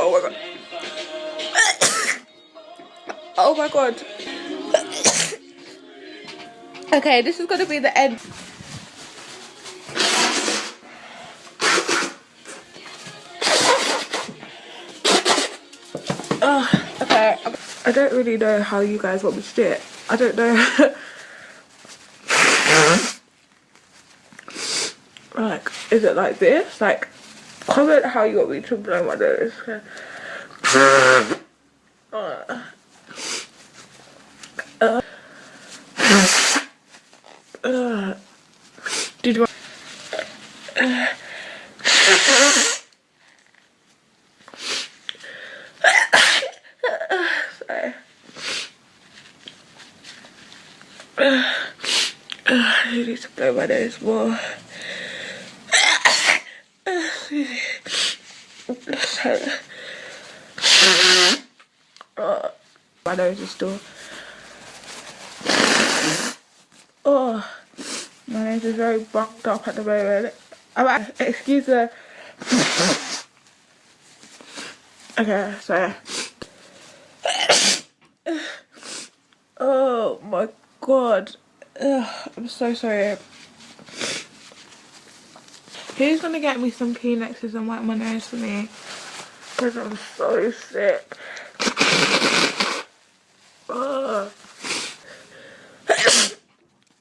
Oh my god. Oh my god. Okay, this is gonna be the end. Okay. I don't really know how you guys want me to do it. I don't know. Like, is it like this? Like, comment how you want me to blow my nose. Did you want sorry. I need to blow my nose more. My nose is still. Oh, my nose is very bunked up at the moment. Excuse the. Okay, sorry. Oh my god. I'm so sorry. Who's gonna get me some Kleenexes and wipe my nose for me? Because I'm so sick.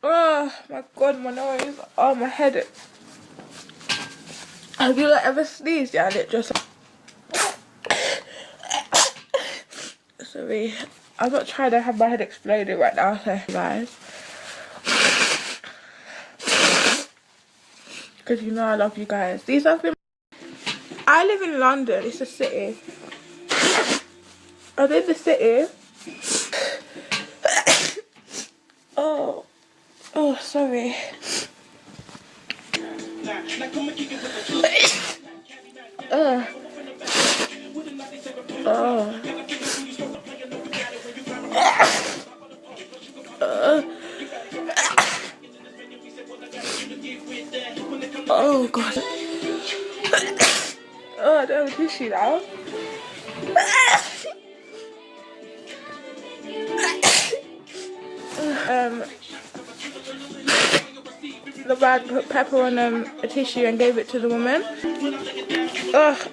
Oh my god, my nose. Oh, my head. Have you ever sneezed? Yeah, and it just. Sorry. I'm not trying to have my head exploding right now, so guys. Because you know I love you guys. These have been. I live in London. It's a city. I'm in the city. Oh, sorry. Oh god. Oh, I don't have a tissue now. The man put pepper on a tissue and gave it to the woman. Ugh.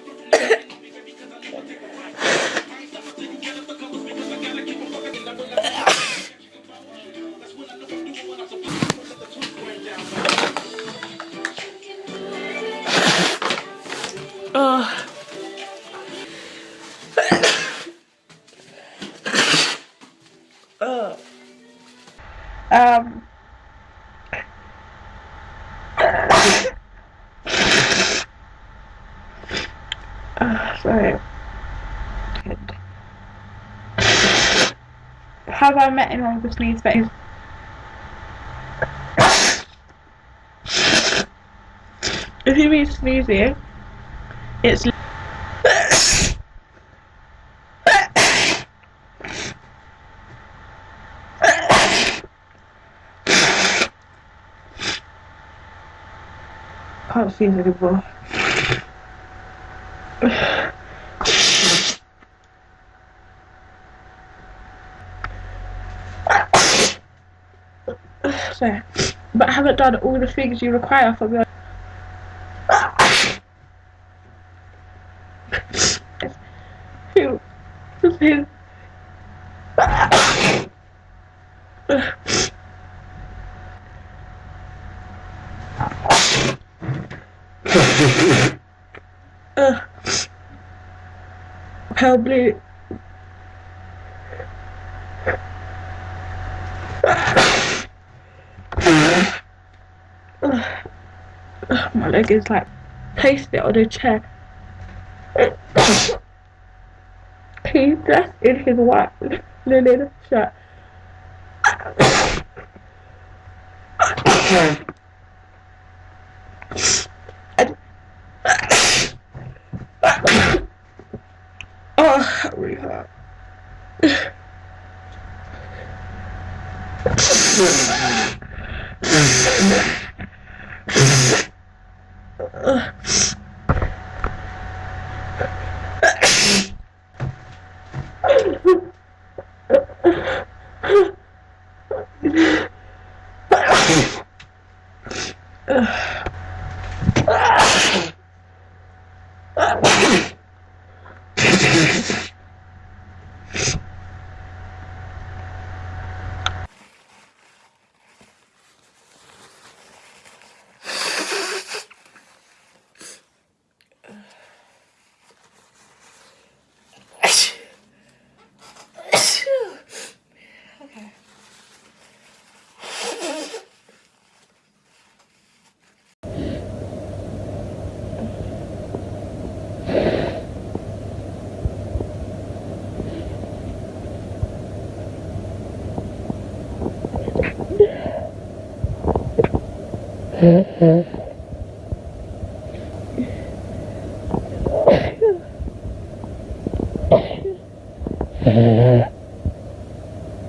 Sorry. Have I met anyone with a sneeze face? If you mean sneezy, it's can't see it anymore. So, but I haven't done all the things you require from your. Pale blue. My leg is like placed it on a chair. He's dressed in his white linen shirt. Oh, that really hurt. Okay.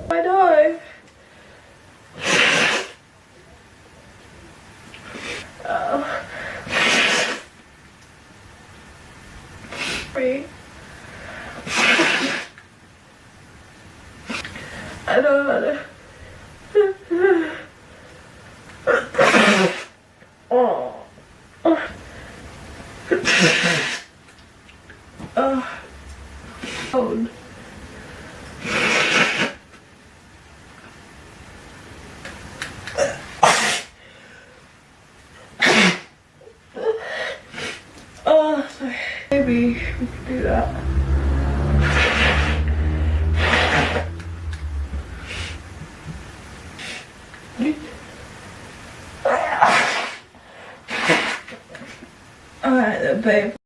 I know. Sorry. I don't know. Oh. Oh. Oh. Oh, sorry. Maybe we could do that. Alright then, babe.